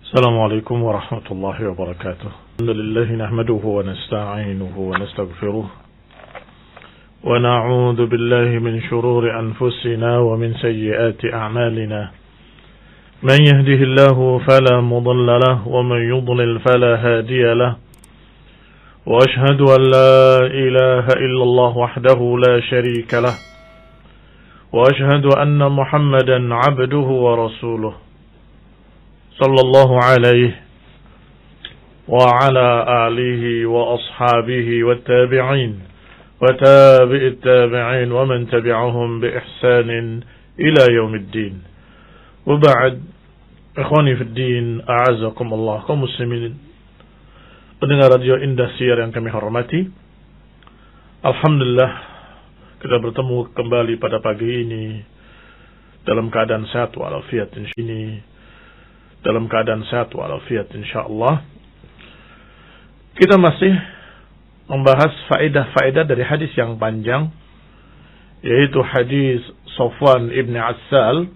السلام عليكم ورحمة الله وبركاته. الحمد لله نحمده ونستعينه ونستغفره ونعوذ بالله من شرور أنفسنا ومن سيئات أعمالنا. من يهده الله فلا مضل له ومن يضلل فلا هادي له. وأشهد أن لا إله إلا الله وحده لا شريك له. وأشهد أن محمدا عبده ورسوله صلى الله عليه وعلى آله وأصحابه والتابعين وتابع التابعين ومن تبعهم بإحسان إلى يوم الدين. وبعد، إخواني في الدين، أعزكم الله kaum muslimin pendengar radio Indosiar yang kami hormati. Alhamdulillah, kita bertemu kembali pada pagi ini dalam keadaan sehat walafiat insyaallah. Kita masih membahas faedah-faedah dari hadis yang panjang, yaitu hadis Safwan ibn Assal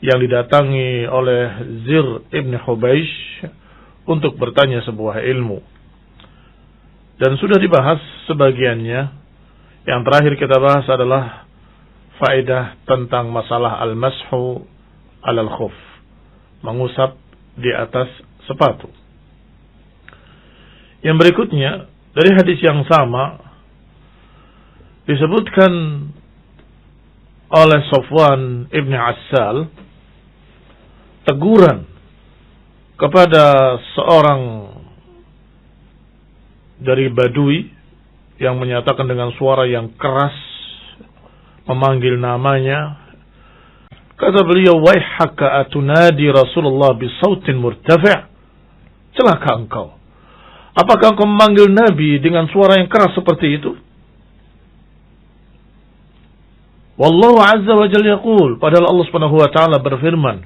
yang didatangi oleh Zir ibn Hubaish untuk bertanya sebuah ilmu. Dan sudah dibahas sebagiannya. Yang terakhir kita bahas adalah faedah tentang masalah al-mashu alal khuf, mengusap di atas sepatu. Yang berikutnya, dari hadis yang sama disebutkan oleh Safwan ibn Assal teguran kepada seorang dari Badui yang menyatakan dengan suara yang keras, memanggil namanya. Kata beliau, "Waihaka atunadi Rasulullah bisautin murtafi'." Celaka engkau. Apakah engkau memanggil Nabi dengan suara yang keras seperti itu? Wallahu azza wa jalla yaqul, padahal Allah Subhanahu wa taala berfirman,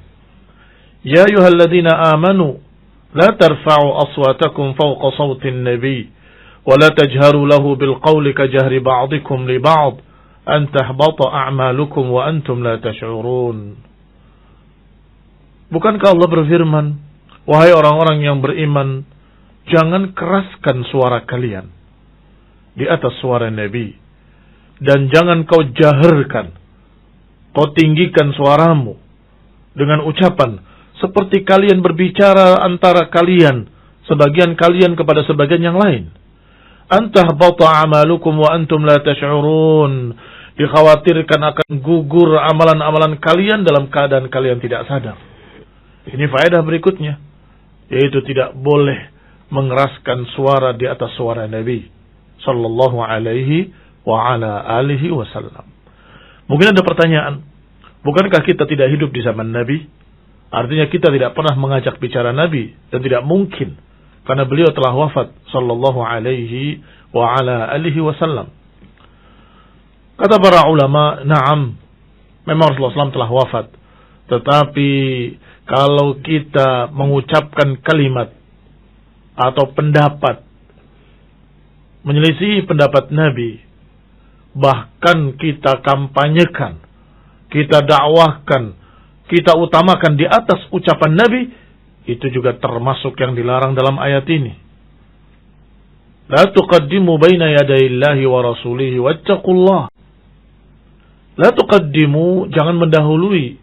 "Ya ayyuhalladzina amanu la tarfa'u aswatakum fawqa sautin nabi wa la tajharu lahu bil qawli kajahri ba'dikum li ba'd an tahbata a'malukum wa antum la tash'urun." Bukankah Allah berfirman, "Wahai orang-orang yang beriman, jangan keraskan suara kalian di atas suara Nabi, dan jangan kau jaharkan, kau tinggikan suaramu dengan ucapan seperti kalian berbicara antara kalian, sebagian kalian kepada sebagian yang lain. Antah bata amalukum wa antum la tash'urun." Dikhawatirkan akan gugur amalan-amalan kalian dalam keadaan kalian tidak sadar. Ini faedah berikutnya, yaitu tidak boleh mengeraskan suara di atas suara Nabi sallallahu alaihi wa ala alihi wasallam. Mungkin ada pertanyaan, bukankah kita tidak hidup di zaman Nabi? Artinya kita tidak pernah mengajak bicara Nabi, dan tidak mungkin karena beliau telah wafat sallallahu alaihi wa ala alihi wasallam. Kata para ulama, na'am, memang Rasulullah SAW telah wafat. Tetapi kalau kita mengucapkan kalimat atau pendapat menyelisih pendapat Nabi, bahkan kita kampanyekan, kita dakwahkan, kita utamakan di atas ucapan Nabi, itu juga termasuk yang dilarang dalam ayat ini. La tuqaddimu baina yadayillahi wa rasulihi wattaqullah. La tuqaddimu, jangan mendahului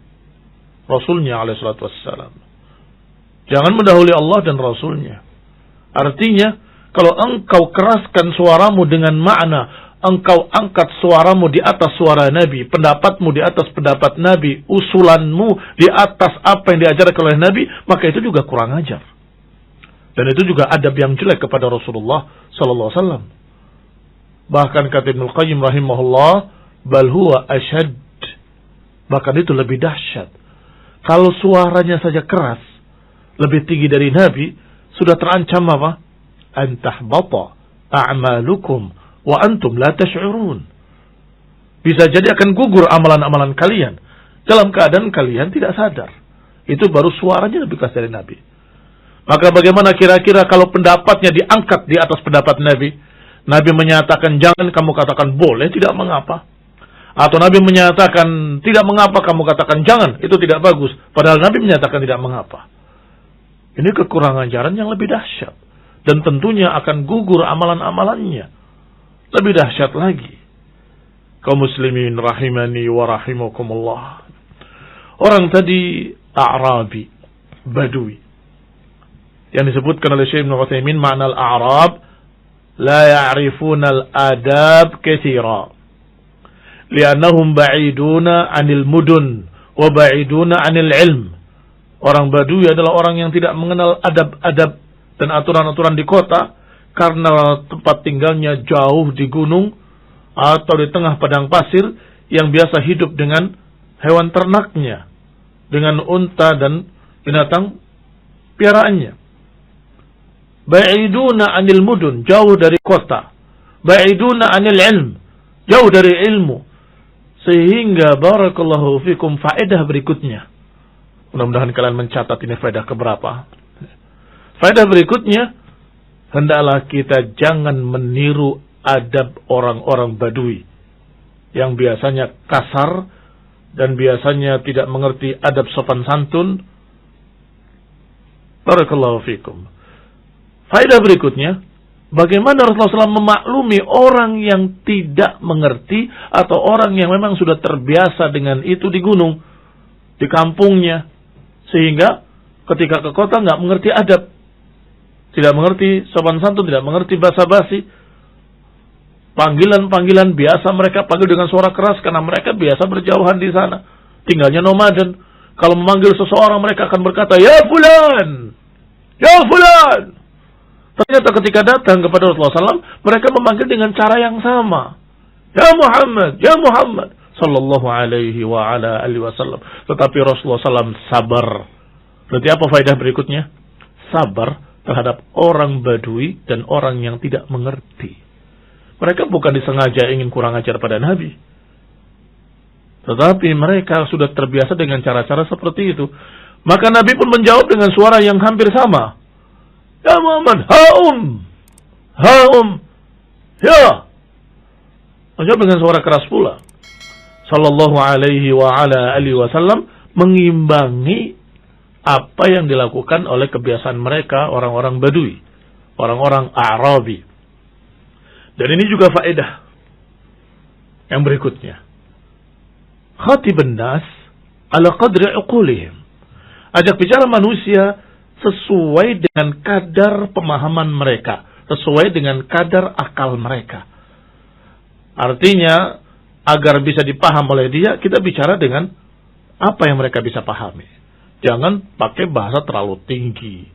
Rasulnya alaihi salatu wassalam. Jangan mendahului Allah dan Rasulnya. Artinya, kalau engkau keraskan suaramu dengan makna engkau angkat suaramu di atas suara Nabi, pendapatmu di atas pendapat Nabi, usulanmu di atas apa yang diajarkan oleh Nabi, maka itu juga kurang ajar. Dan itu juga adab yang jelek kepada Rasulullah sallallahu alaihi wasallam. Bahkan kata Ibnu Qayyim rahimahullah, bal huwa asyad, bahkan itu lebih dahsyat. Kalau suaranya saja keras, lebih tinggi dari Nabi, sudah terancam apa? Antahbata a'malukum wa antum la tash'urun. Bisa jadi akan gugur amalan-amalan kalian dalam keadaan kalian tidak sadar. Itu baru suaranya lebih keras dari Nabi. Maka bagaimana kira-kira kalau pendapatnya diangkat di atas pendapat Nabi? Nabi menyatakan jangan, kamu katakan boleh, tidak mengapa. Atau Nabi menyatakan tidak mengapa, kamu katakan jangan, itu tidak bagus. Padahal Nabi menyatakan tidak mengapa. Ini kekurangan ajaran yang lebih dahsyat. Dan tentunya akan gugur amalan-amalannya. Lebih dahsyat lagi. Kaum muslimin rahimani wa rahimakumullah. Orang tadi A'rabi, Badui. Yang disebutkan oleh Syekh Ibn Utsaimin, makna al-A'rab la ya'rifuna al-adab katsira. Li'annahum ba'iduna 'anil mudun wa ba'iduna 'anil ilm. Orang Badui adalah orang yang tidak mengenal adab-adab dan aturan-aturan di kota karena tempat tinggalnya jauh di gunung atau di tengah padang pasir yang biasa hidup dengan hewan ternaknya, dengan unta dan binatang piaraannya. Ba'iduna 'anil mudun, jauh dari kota. Ba'iduna 'anil ilm, jauh dari ilmu. Sehingga barakallahu fikum faedah berikutnya. Mudah-mudahan kalian mencatat ini faedah keberapa. Faedah berikutnya, hendaklah kita jangan meniru adab orang-orang Badui yang biasanya kasar dan biasanya tidak mengerti adab sopan santun. Barakallahu fikum. Faedah berikutnya, bagaimana Rasulullah SAW memaklumi orang yang tidak mengerti atau orang yang memang sudah terbiasa dengan itu di gunung, di kampungnya, sehingga ketika ke kota nggak mengerti adab, tidak mengerti sopan santun, tidak mengerti basa-basi. Panggilan-panggilan biasa mereka panggil dengan suara keras karena mereka biasa berjauhan di sana, tinggalnya nomaden. Kalau memanggil seseorang mereka akan berkata, "Ya fulan, ya fulan." Ternyata ketika datang kepada Rasulullah SAW, mereka memanggil dengan cara yang sama. "Ya Muhammad, ya Muhammad." Sallallahu alaihi wa ala alihi wasallam. Tetapi Rasulullah SAW sabar. Berarti apa faedah berikutnya? Sabar terhadap orang Badui dan orang yang tidak mengerti. Mereka bukan disengaja ingin kurang ajar pada Nabi. Tetapi mereka sudah terbiasa dengan cara-cara seperti itu. Maka Nabi pun menjawab dengan suara yang hampir sama. "Ya Muhammad, haum, ya." Menjawab dengan suara keras pula. Sallallahu alaihi wa ala alihi wasallam mengimbangi apa yang dilakukan oleh kebiasaan mereka, orang-orang Badui, orang-orang A'rabi. Dan ini juga faedah yang berikutnya. Khatibun nas ala qadri uqulihim. Ajak bicara manusia sesuai dengan kadar pemahaman mereka, sesuai dengan kadar akal mereka. Artinya, agar bisa dipaham oleh dia, kita bicara dengan apa yang mereka bisa pahami. Jangan pakai bahasa terlalu tinggi.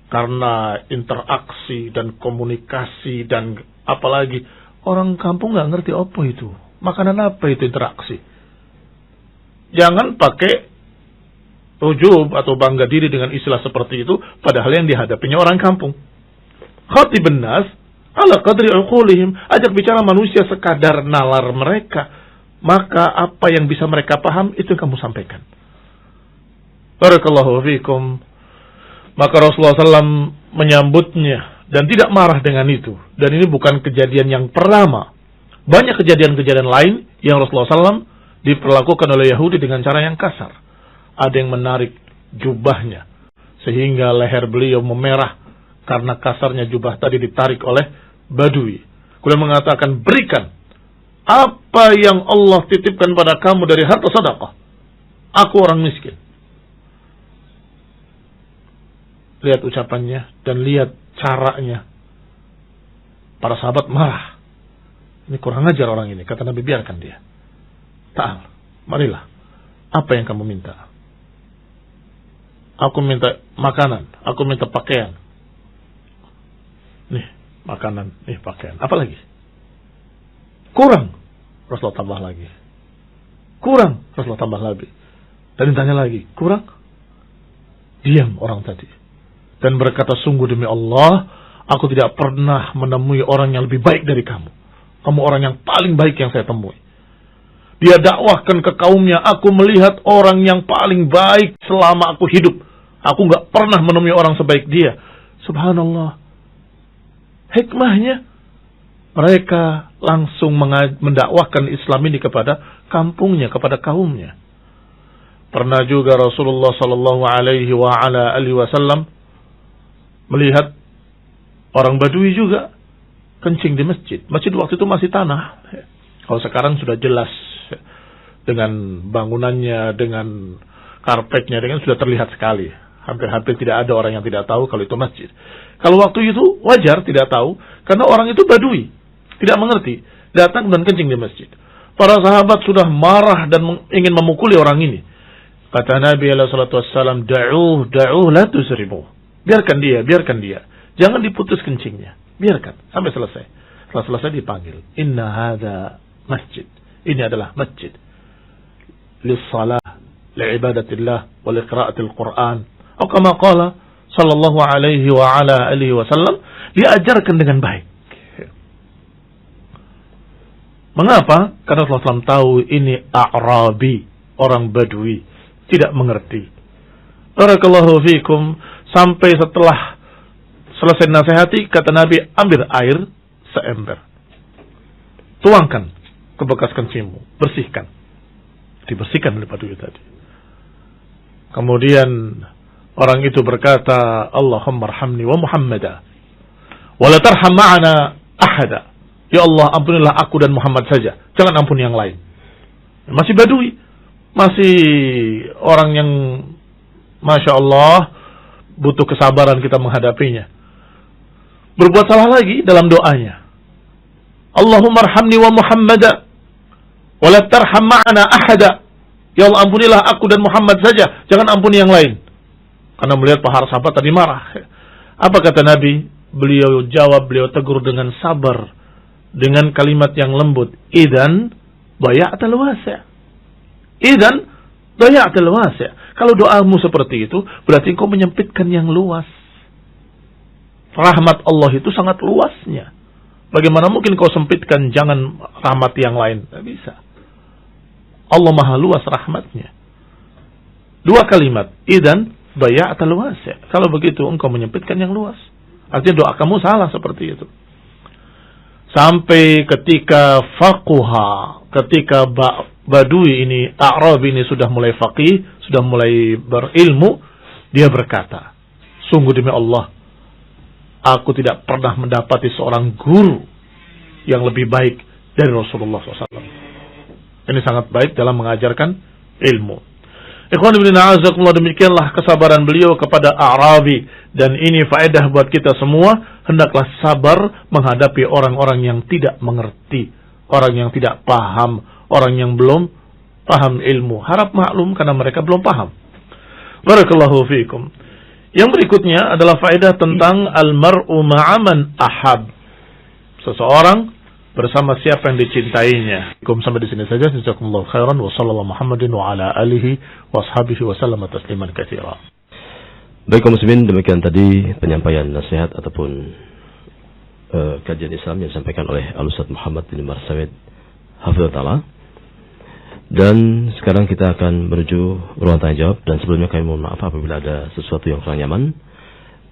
Karena interaksi dan komunikasi dan apalagi orang kampung nggak ngerti apa itu. Makanan apa itu interaksi. Jangan pakai ujub atau bangga diri dengan istilah seperti itu, padahal yang dihadapinya orang kampung. Khatibun nas ala qadri uqulihim. Ajak bicara manusia sekadar nalar mereka. Maka apa yang bisa mereka paham, itu yang kamu sampaikan. Barakallahu fikum. Maka Rasulullah SAW menyambutnya dan tidak marah dengan itu. Dan ini bukan kejadian yang pertama. Banyak kejadian-kejadian lain yang Rasulullah SAW diperlakukan oleh Yahudi dengan cara yang kasar. Ada yang menarik jubahnya sehingga leher beliau memerah karena kasarnya jubah tadi ditarik oleh Badui. Kemudian mengatakan, "Berikan apa yang Allah titipkan pada kamu dari harta sedekah. Aku orang miskin." Lihat ucapannya dan lihat caranya. Para sahabat marah. Ini kurang ajar orang ini. Kata Nabi, biarkan dia. Ta'al, marilah. Apa yang kamu minta? Aku minta makanan. Aku minta pakaian. Nih, makanan. Nih, pakaian. Apa lagi? Kurang. Rasulullah tambah lagi. Kurang. Rasulullah tambah lagi. Dan ditanya lagi. Kurang? Diam orang tadi. Dan berkata, "Sungguh demi Allah, aku tidak pernah menemui orang yang lebih baik dari kamu. Kamu orang yang paling baik yang saya temui." Dia dakwahkan ke kaumnya, "Aku melihat orang yang paling baik selama aku hidup. Aku gak pernah menemui orang sebaik dia." Subhanallah. Hikmahnya, mereka langsung mendakwahkan Islam ini kepada kampungnya, kepada kaumnya. Pernah juga Rasulullah sallallahu alaihi wa ala alihi wasallam melihat orang Badui juga kencing di masjid. Masjid waktu itu masih tanah. Kalau sekarang sudah jelas dengan bangunannya, dengan karpetnya, dengan sudah terlihat sekali. Hampir-hampir tidak ada orang yang tidak tahu kalau itu masjid. Kalau waktu itu wajar tidak tahu, karena orang itu Badui, tidak mengerti, datang dan kencing di masjid. Para sahabat sudah marah dan ingin memukuli orang ini. Kata Nabi SAW, da'uh, la tusrimu. Biarkan dia. Jangan diputus kencingnya. Biarkan, sampai selesai. Setelah selesai dipanggil. Inna hadha masjid. Ini adalah masjid. Lissalah, li'ibadatillah, wa liqra'atil Qur'an. Atau kama qala, sallallahu alaihi wa ala alihi wasallam, diajarkan dengan baik. Mengapa? Karena Rasulullah SAW tahu ini A'rabi, orang Badui. Tidak mengerti. Barakallahu fikum. Sampai setelah selesai nasihati, kata Nabi, ambil air seember. Tuangkan ke bekas kencingmu. Bersihkan. Dibersihkan oleh Badui tadi. Kemudian orang itu berkata, Allahumma arhamni wa Muhammada. Wa la tarham ma'ana ahada. Ya Allah, ampunilah aku dan Muhammad saja. Jangan ampuni yang lain. Masih Badui. Masih orang yang Masya Allah butuh kesabaran kita menghadapinya. Berbuat salah lagi dalam doanya. Allahumma arhamni wa Muhammada wa la tarham ma'ana ahada. Ya Allah, ampunilah aku dan Muhammad saja, jangan ampuni yang lain. Karena melihat para sahabat tadi marah. Apa kata Nabi? Beliau jawab, beliau tegur dengan sabar, dengan kalimat yang lembut. Idzan bay'atal wasi'. Idzan bay'atal wasi'. Kalau doamu seperti itu, berarti engkau menyempitkan yang luas. Rahmat Allah itu sangat luasnya. Bagaimana mungkin kau sempitkan, jangan rahmat yang lain? Tidak bisa. Allah maha luas rahmatnya. Dua kalimat. Idzan bay'atal wasi'. Kalau begitu engkau menyempitkan yang luas. Artinya doa kamu salah seperti itu. Sampai ketika faquha, ketika Badui ini, A'rab ini sudah mulai faqih, sudah mulai berilmu, dia berkata, sungguh demi Allah, aku tidak pernah mendapati seorang guru yang lebih baik dari Rasulullah SAW. Ini sangat baik dalam mengajarkan ilmu. Ikhwan ibn a'azakumullah, demikianlah kesabaran beliau kepada A'rabi. Dan ini faedah buat kita semua. Hendaklah sabar menghadapi orang-orang yang tidak mengerti, orang yang tidak paham, orang yang belum paham ilmu. Harap maklum karena mereka belum paham. Barakallahu fiikum. Yang berikutnya adalah faedah tentang al-mar'u ma'aman ahab. Seseorang bersama siapa yang dicintainya. Sampai di sini saja. Jazakumullahu khairan wa sallallahu Muhammadin wa ala alihi wa ashabihi wa sallama tasliman katsira. Baik kaum muslimin, demikian tadi penyampaian nasihat ataupun kajian Islam yang disampaikan oleh Al-Ustaz Muhammad bin Marsawid Hafizahullah Ta'ala. Dan sekarang kita akan menuju ruang tanya jawab. Dan sebelumnya kami mohon maaf apabila ada sesuatu yang kurang nyaman.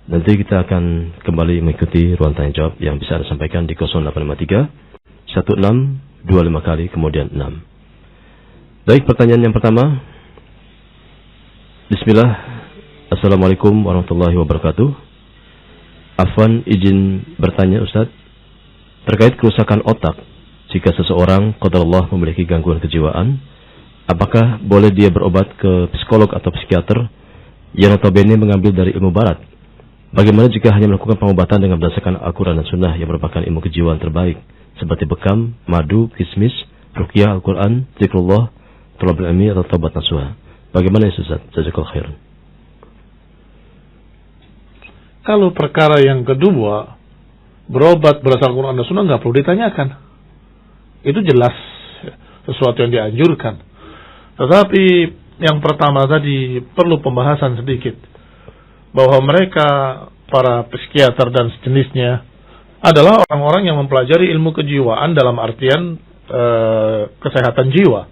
Nanti kita akan kembali mengikuti ruang tanya jawab yang bisa Anda sampaikan di 0853 1625 kali kemudian 6. Baik, pertanyaan yang pertama. Bismillah. Assalamualaikum warahmatullahi wabarakatuh. Afwan, izin bertanya Ustaz, terkait kerusakan otak. Jika seseorang qadarullah memiliki gangguan kejiwaan, apakah boleh dia berobat ke psikolog atau psikiater yang notabene mengambil dari ilmu barat? Bagaimana jika hanya melakukan pengobatan dengan berdasarkan Al-Quran dan Sunnah yang merupakan ilmu kejiwaan terbaik, seperti bekam, madu, kismis, ruqyah, Al-Quran, zikrullah, thalabul ilmi atau taubat nasuha? Bagaimana ya Ustaz? Jazakallahu khairan. Kalau perkara yang kedua, berobat berdasarkan Al-Quran dan Sunnah, nggak perlu ditanyakan. Itu jelas sesuatu yang dianjurkan. Tetapi yang pertama tadi perlu pembahasan sedikit. Bahwa mereka, para psikiater dan sejenisnya, adalah orang-orang yang mempelajari ilmu kejiwaan dalam artian kesehatan jiwa.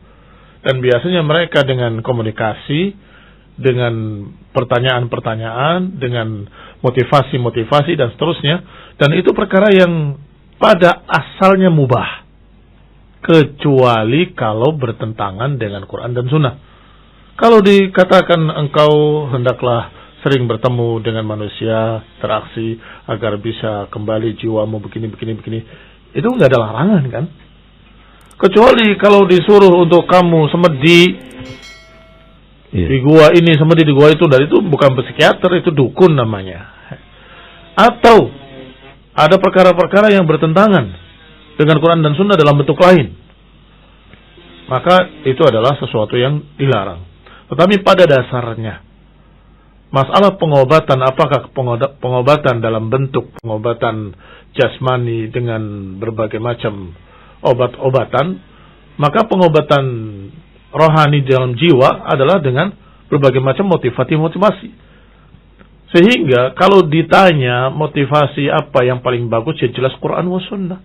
Dan biasanya mereka dengan komunikasi, dengan pertanyaan-pertanyaan, dengan motivasi-motivasi dan seterusnya. Dan itu perkara yang pada asalnya mubah. Kecuali kalau bertentangan dengan Quran dan Sunnah. Kalau dikatakan engkau hendaklah sering bertemu dengan manusia, interaksi agar bisa kembali jiwamu begini. Itu nggak ada larangan kan? Kecuali kalau disuruh untuk kamu semedi di gua ini, semedi di gua itu, dari itu bukan psikiater, itu dukun namanya. Atau ada perkara-perkara yang bertentangan dengan Quran dan Sunnah dalam bentuk lain, maka itu adalah sesuatu yang dilarang. Tetapi pada dasarnya masalah pengobatan, apakah pengobatan dalam bentuk pengobatan jasmani dengan berbagai macam obat-obatan, maka pengobatan rohani dalam jiwa adalah dengan berbagai macam motivasi. Sehingga kalau ditanya motivasi apa yang paling bagus, ya jelas Quran wa Sunnah.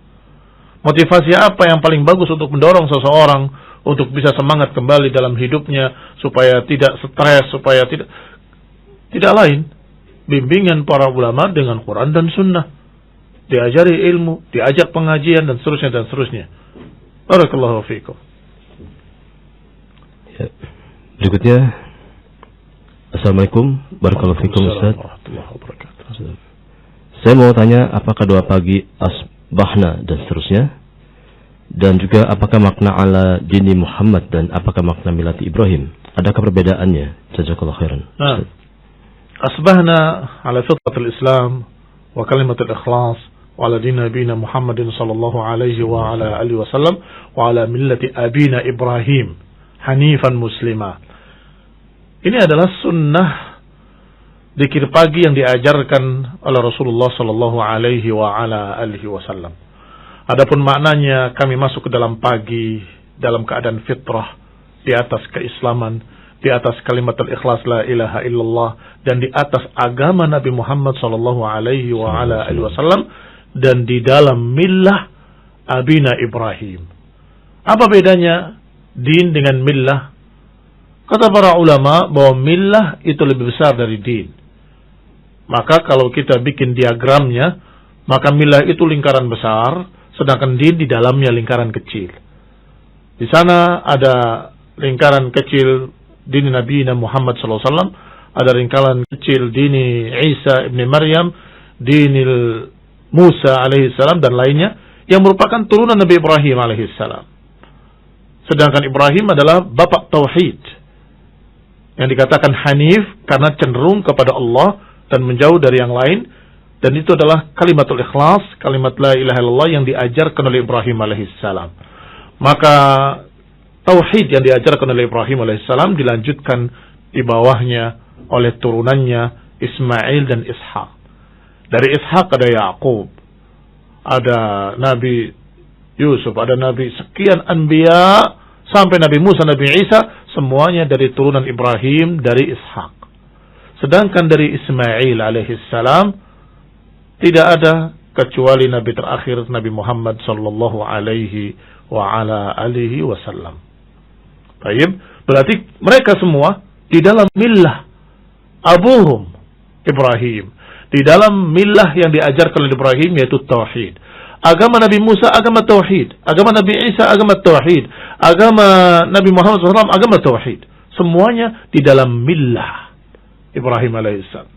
Motivasi apa yang paling bagus untuk mendorong seseorang untuk bisa semangat kembali dalam hidupnya, supaya tidak stres, supaya tidak lain, bimbingan para ulama dengan Quran dan Sunnah. Diajari ilmu, diajak pengajian dan seterusnya. Barakallahu fiikum. Ya. Berikutnya, Assalamualaikum warahmatullahi wabarakatuh. Saya mau tanya, apakah doa pagi asbahna dan seterusnya, dan juga apakah makna ala dini Muhammad dan apakah makna milati Ibrahim? Adakah perbedaannya? Jazakallahu khairan. Nah, asbahna ala fitratul Islam wa kalimatul ikhlas wa ala dini nabiyina Muhammadin sallallahu alaihi wa ala alihi wasallam wa ala millati abina Ibrahim hanifan muslima. Ini adalah sunnah zikir pagi yang diajarkan oleh Rasulullah sallallahu alaihi wa ala alihi wasallam. Adapun maknanya, kami masuk ke dalam pagi dalam keadaan fitrah, di atas keislaman, di atas kalimatul ikhlas la ilaha illallah, dan di atas agama Nabi Muhammad sallallahu alaihi wa ala alihi wasallam, dan di dalam millah abina Ibrahim. Apa bedanya din dengan millah? Kata para ulama bahwa millah itu lebih besar dari din. Maka kalau kita bikin diagramnya, maka millah itu lingkaran besar, sedangkan din di dalamnya lingkaran kecil. Di sana ada lingkaran kecil dini Nabi Muhammad SAW, ada lingkaran kecil dini Isa ibn Maryam, dini Musa alaihissalam dan lainnya, yang merupakan turunan Nabi Ibrahim alaihissalam. Sedangkan Ibrahim adalah bapak tauhid, yang dikatakan hanif karena cenderung kepada Allah dan menjauh dari yang lain, dan itu adalah kalimatul ikhlas, kalimat la ilaha illallah yang diajarkan oleh Ibrahim alaihissalam. Maka tauhid yang diajarkan oleh Ibrahim alaihissalam dilanjutkan di bawahnya oleh turunannya Ismail dan Ishak. Dari Ishak ada Yaqub, ada Nabi Yusuf, ada Nabi sekian anbiya sampai Nabi Musa, Nabi Isa, semuanya dari turunan Ibrahim, dari Ishak. Sedangkan dari Ismail alaihissalam tidak ada kecuali Nabi terakhir, Nabi Muhammad sallallahu alaihi wa ala alihi wasallam. Baik, berarti mereka semua di dalam millah abuhum Ibrahim, di dalam millah yang diajarkan oleh Ibrahim, yaitu tauhid. Agama Nabi Musa agama tauhid, agama Nabi Isa agama tauhid, agama Nabi Muhammad SAW agama tauhid. Semuanya di dalam millah Ibrahim alaihissalam.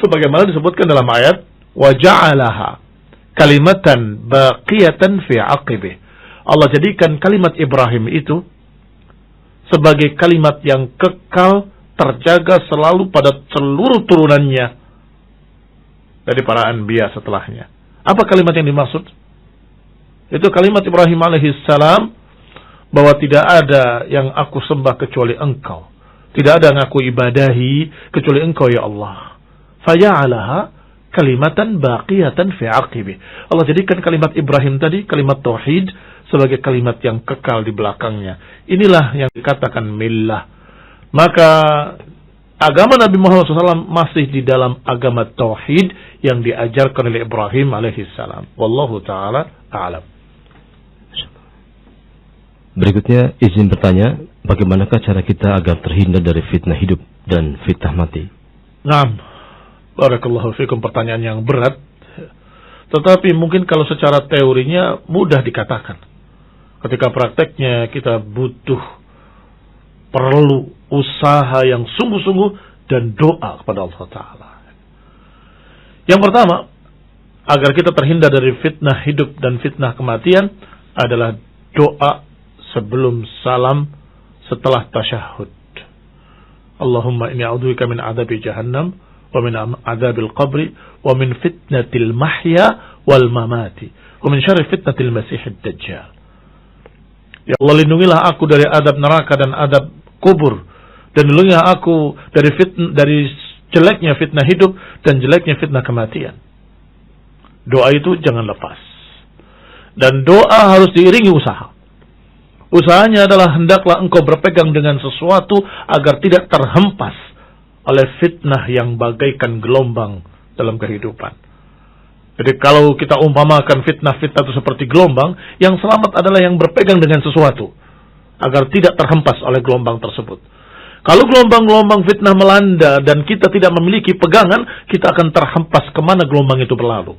Sebagaimana disebutkan dalam ayat, wa ja'alaha kalimatan baqiyatan fi aqibih. Allah jadikan kalimat Ibrahim itu sebagai kalimat yang kekal, terjaga selalu pada seluruh turunannya dari para anbiya setelahnya. Apa kalimat yang dimaksud? Itu kalimat Ibrahim alaihissalam, bahwa tidak ada yang aku sembah kecuali engkau, tidak ada yang aku ibadahi kecuali engkau ya Allah. Faja'alaha kalimatan baqiyatan fi aqibih. Allah jadikan kalimat Ibrahim tadi, kalimat tauhid, sebagai kalimat yang kekal di belakangnya. Inilah yang dikatakan millah. Maka agama Nabi Muhammad SAW masih di dalam agama tauhid yang diajarkan oleh Ibrahim alaihissalam. Wallahu ta'ala a'lam. Berikutnya izin bertanya, bagaimanakah cara kita agar terhindar dari fitnah hidup dan fitnah mati? Naam, barakallahu fikum, pertanyaan yang berat. Tetapi mungkin kalau secara teorinya mudah dikatakan. Ketika prakteknya kita perlu usaha yang sungguh-sungguh dan doa kepada Allah Ta'ala. Yang pertama, agar kita terhindar dari fitnah hidup dan fitnah kematian adalah doa sebelum salam setelah tasyahud. Allahumma inni a'udzubika min adzabi jahannam wa min adzabil qabri wa min fitnatil mahya wal mamati wa min syarri fitnatil masiihid dajjal. Ya Allah, lindungilah aku dari adab neraka dan adab kubur, dan lindungilah aku dari jeleknya fitnah hidup dan jeleknya fitnah kematian. Doa itu jangan lepas. Dan doa harus diiringi usaha. Usahanya adalah hendaklah engkau berpegang dengan sesuatu agar tidak terhempas oleh fitnah yang bagaikan gelombang dalam kehidupan. Jadi kalau kita umpamakan fitnah-fitnah itu seperti gelombang, yang selamat adalah yang berpegang dengan sesuatu agar tidak terhempas oleh gelombang tersebut. Kalau gelombang-gelombang fitnah melanda dan kita tidak memiliki pegangan, kita akan terhempas kemana gelombang itu berlalu.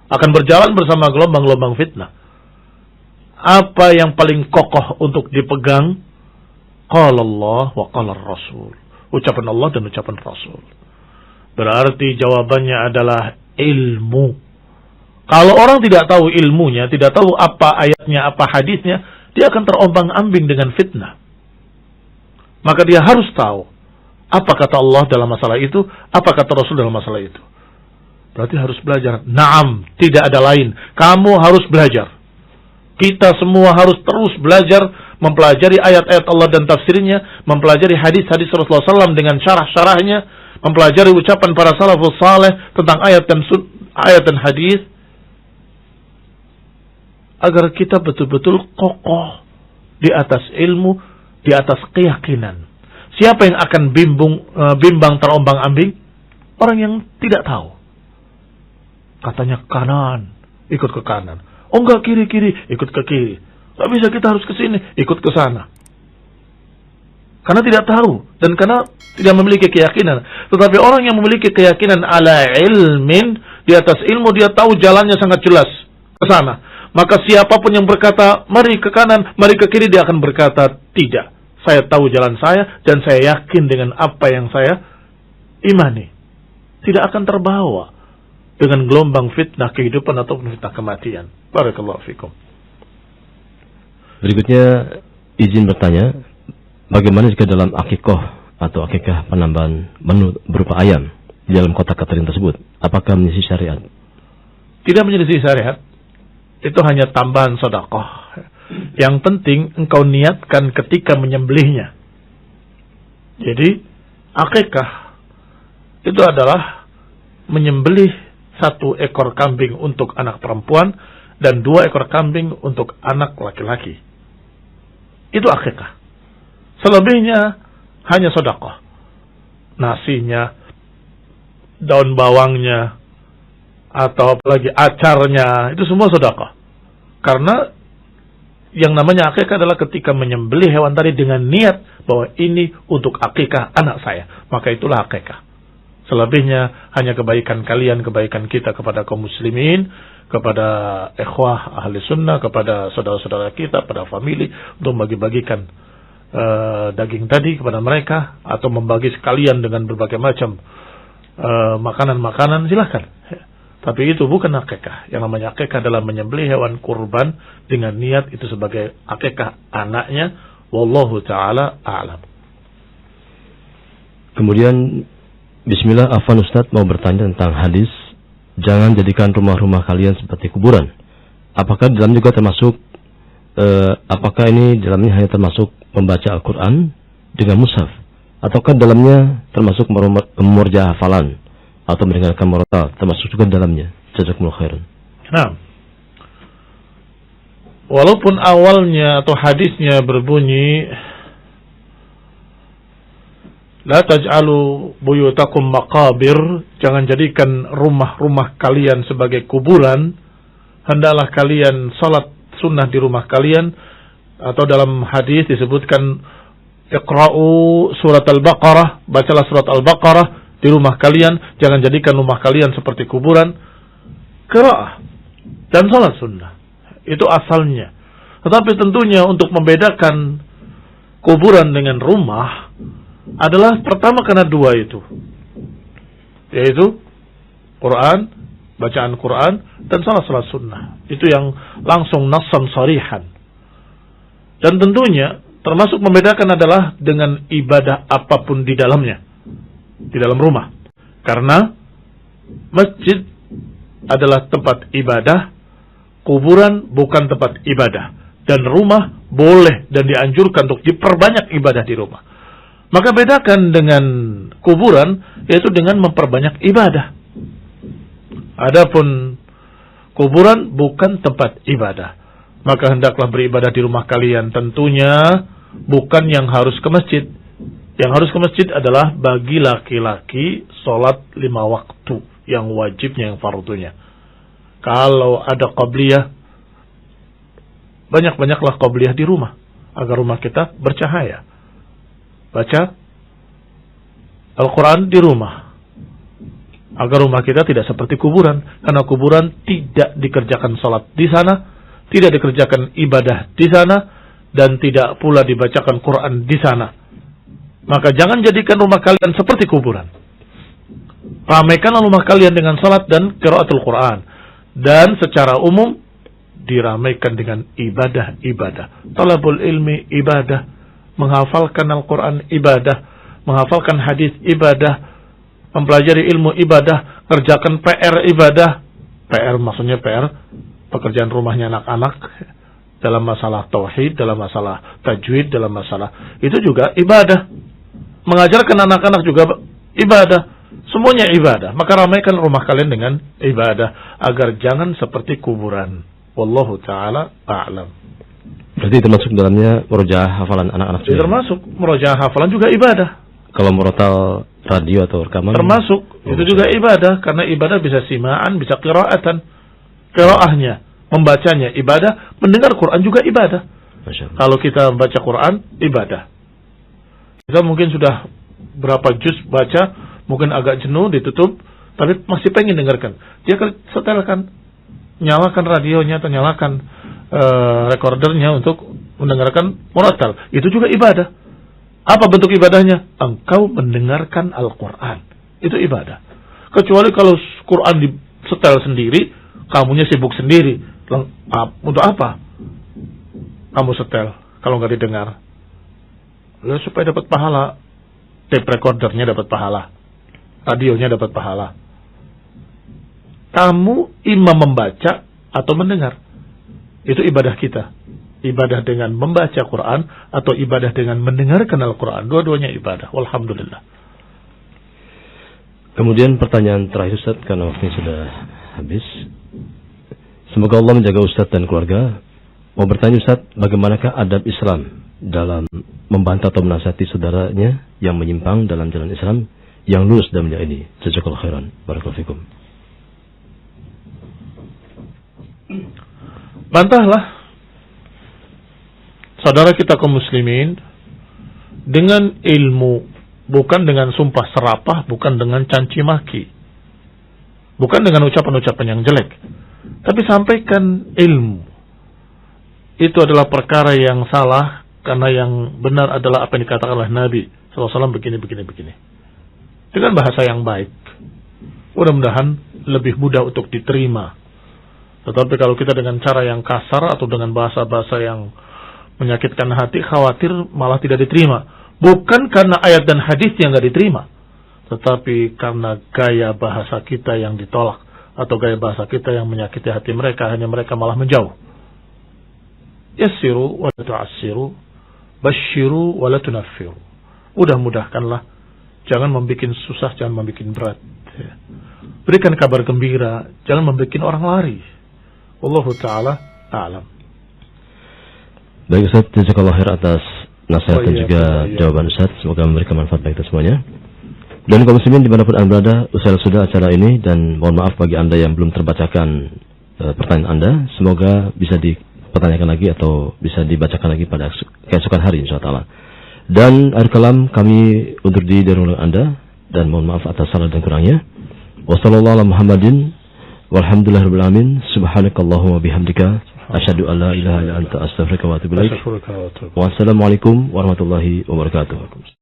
Akan berjalan bersama gelombang-gelombang fitnah. Apa yang paling kokoh untuk dipegang? Qala Allah wa qala Rasul. Ucapan Allah dan ucapan Rasul. Berarti jawabannya adalah ilmu. Kalau orang tidak tahu ilmunya, tidak tahu apa ayatnya, apa hadisnya, dia akan terombang-ambing dengan fitnah. Maka dia harus tahu apa kata Allah dalam masalah itu, apa kata Rasul dalam masalah itu. Berarti harus belajar. Naam, tidak ada lain. Kamu harus belajar. Kita semua harus terus belajar, mempelajari ayat-ayat Allah dan tafsirnya, mempelajari hadis-hadis Rasulullah SAW dengan syarah-syarahnya, mempelajari ucapan para salafus saleh tentang ayat dan hadis, agar kita betul-betul kokoh di atas ilmu, di atas keyakinan. Siapa yang akan bimbang terombang-ambing? Orang yang tidak tahu. Katanya kanan, ikut ke kanan. Oh enggak, kiri-kiri, ikut ke kiri. Gak bisa, kita harus ke sini, ikut ke sana. Karena tidak tahu dan karena tidak memiliki keyakinan. Tetapi orang yang memiliki keyakinan ala ilmin, di atas ilmu, dia tahu jalannya sangat jelas ke sana. Maka siapapun yang berkata mari ke kanan, mari ke kiri, dia akan berkata tidak. Saya tahu jalan saya dan saya yakin dengan apa yang saya imani. Tidak akan terbawa dengan gelombang fitnah kehidupan ataupun fitnah kematian. Barakallahu fikum. Berikutnya izin bertanya, bagaimana jika dalam akikah atau akikah penambahan menu berupa ayam di dalam kotak catering tersebut, apakah menyelisih syariat? Tidak menyelisih syariat. Itu hanya tambahan sedekah. Yang penting engkau niatkan ketika menyembelihnya. Jadi akikah itu adalah menyembelih 1 ekor kambing untuk anak perempuan dan 2 ekor kambing untuk anak laki-laki. Itu akikah. Selebihnya hanya sedekah. Nasinya, daun bawangnya, atau apalagi acarnya, itu semua sedekah. Karena yang namanya akikah adalah ketika menyembelih hewan tadi dengan niat bahwa ini untuk akikah anak saya, maka itulah akikah. Selebihnya hanya kebaikan kalian, kebaikan kita kepada kaum muslimin, kepada ikhwah ahli sunnah, kepada saudara-saudara kita, pada famili, untuk bagi-bagikan daging tadi kepada mereka, atau membagi sekalian dengan berbagai macam makanan-makanan, silahkan. Tapi itu bukan akikah. Yang namanya akikah adalah menyembelih hewan kurban dengan niat itu sebagai akikah anaknya. Wallahu ta'ala a'lam. Kemudian bismillah, Afwan Ustaz mau bertanya tentang hadis, jangan jadikan rumah-rumah kalian seperti kuburan. Apakah dalam juga termasuk apakah ini dalamnya hanya termasuk membaca Al-Quran dengan mushaf, ataukah dalamnya termasuk memurja hafalan atau mendengarkan murotal, termasuk juga dalamnya? Jazakumullah khairan. Nah, walaupun awalnya atau hadisnya berbunyi la taj'alu buyutakum maqabir, jangan jadikan rumah-rumah kalian sebagai kuburan, hendaklah kalian salat sunnah di rumah kalian, atau dalam hadis disebutkan iqra'u surat al-Baqarah, bacalah surat al-Baqarah di rumah kalian, jangan jadikan rumah kalian seperti kuburan. Qira'ah dan salat sunnah itu asalnya. Tetapi tentunya untuk membedakan kuburan dengan rumah, adalah pertama karena dua itu, yaitu Quran, bacaan Quran, dan salat sunnah. Itu yang langsung nassan sarihan. Dan tentunya termasuk membedakan adalah dengan ibadah apapun di dalamnya, di dalam rumah. Karena masjid adalah tempat ibadah, kuburan bukan tempat ibadah, dan rumah boleh dan dianjurkan untuk diperbanyak ibadah di rumah. Maka bedakan dengan kuburan, yaitu dengan memperbanyak ibadah. Adapun kuburan bukan tempat ibadah, maka hendaklah beribadah di rumah kalian. Tentunya bukan yang harus ke masjid. Yang harus ke masjid adalah bagi laki-laki sholat 5 waktu, yang wajibnya, yang fardunya. Kalau ada qabliyah, banyak-banyaklah qabliyah di rumah, agar rumah kita bercahaya. Baca Al-Quran di rumah, agar rumah kita tidak seperti kuburan. Karena kuburan tidak dikerjakan sholat di sana, tidak dikerjakan ibadah di sana, dan tidak pula dibacakan Quran di sana. Maka jangan jadikan rumah kalian seperti kuburan. Ramaikanlah rumah kalian dengan sholat dan qiraatul Quran. Dan secara umum diramaikan dengan ibadah-ibadah. Talabul ilmi ibadah, menghafalkan Al-Quran ibadah, menghafalkan hadis ibadah, mempelajari ilmu ibadah, kerjakan PR ibadah. PR maksudnya PR, pekerjaan rumahnya anak-anak, dalam masalah tauhid, dalam masalah tajwid, dalam masalah itu juga ibadah. Mengajarkan anak-anak juga ibadah. Semuanya ibadah. Maka ramaikan rumah kalian dengan ibadah, agar jangan seperti kuburan. Wallahu ta'ala a'lam. Berarti termasuk dalamnya murojaah hafalan anak-anak juga? Termasuk murojaah hafalan juga ibadah. Kalau murotal radio atau rekaman? Termasuk. Itu juga ibadah. Karena ibadah bisa sima'an, bisa qiraatan. Qiraahnya, membacanya ibadah. Mendengar Quran juga ibadah. Kalau kita membaca Quran, ibadah. Kita mungkin sudah berapa juz baca, mungkin agak jenuh, ditutup, tapi masih pengen dengarkan. Dia setelkan, nyalakan radionya atau nyalakan recordernya untuk mendengarkan murattal. Itu juga ibadah. Apa bentuk ibadahnya? Engkau mendengarkan Al-Quran. Itu ibadah. Kecuali kalau Quran disetel sendiri, kamunya sibuk sendiri. Untuk apa kamu setel kalau nggak didengar? Lalu supaya dapat pahala. Tape recordernya dapat pahala, radionya dapat pahala. Kamu imam membaca atau mendengar, itu ibadah kita. Ibadah dengan membaca Quran atau ibadah dengan mendengarkan Al-Quran, dua-duanya ibadah. Walhamdulillah. Kemudian pertanyaan terakhir Ustaz, karena waktunya sudah habis. Semoga Allah menjaga Ustaz dan keluarga. Mau bertanya Ustaz, bagaimanakah adab Islam dalam membantah atau menasihati saudaranya yang menyimpang dalam jalan Islam, yang lurus dalamnya ini? Jazakallahu khairan. Barakallahu fikum. Bantahlah saudara kita kaum muslimin dengan ilmu, bukan dengan sumpah serapah, bukan dengan caci maki, bukan dengan ucapan-ucapan yang jelek, tapi sampaikan ilmu. Itu adalah perkara yang salah, karena yang benar adalah apa yang dikatakan oleh Nabi SAW, begini. Dengan bahasa yang baik. Mudah-mudahan lebih mudah untuk diterima. Tetapi kalau kita dengan cara yang kasar atau dengan bahasa-bahasa yang menyakitkan hati, khawatir malah tidak diterima. Bukan karena ayat dan hadis yang tidak diterima, tetapi karena gaya bahasa kita yang ditolak, atau gaya bahasa kita yang menyakiti hati mereka, hanya mereka malah menjauh. Yassiru wa la tu'assiru, basyiru wa la tunaffiru. Mudah-mudahkanlah, jangan membuat susah, jangan membuat berat. Berikan kabar gembira, jangan membuat orang lari. Wallahu ta'ala a'lam. Baik Ustaz, jazakallahu khair atas nasihat dan juga jawaban Ustaz. Semoga memberikan manfaat bagi kita semuanya. Dan kaum muslimin dimanapun Anda berada, usai sudah acara ini, dan mohon maaf bagi Anda yang belum terbacakan pertanyaan Anda. Semoga bisa dipertanyakan lagi atau bisa dibacakan lagi pada keesokan hari insyaallah. Dan akhir kalam kami undur diri dari Anda, dan mohon maaf atas salah dan kurangnya. Wassallallahu ala Muhammadin walhamdulillahirabbil alamin. Subhanakallahumma bihamdika asyhadu an la ilaha illa anta astaghfiruka wa atubu ilaik. Wassalamualaikum warahmatullahi wabarakatuh.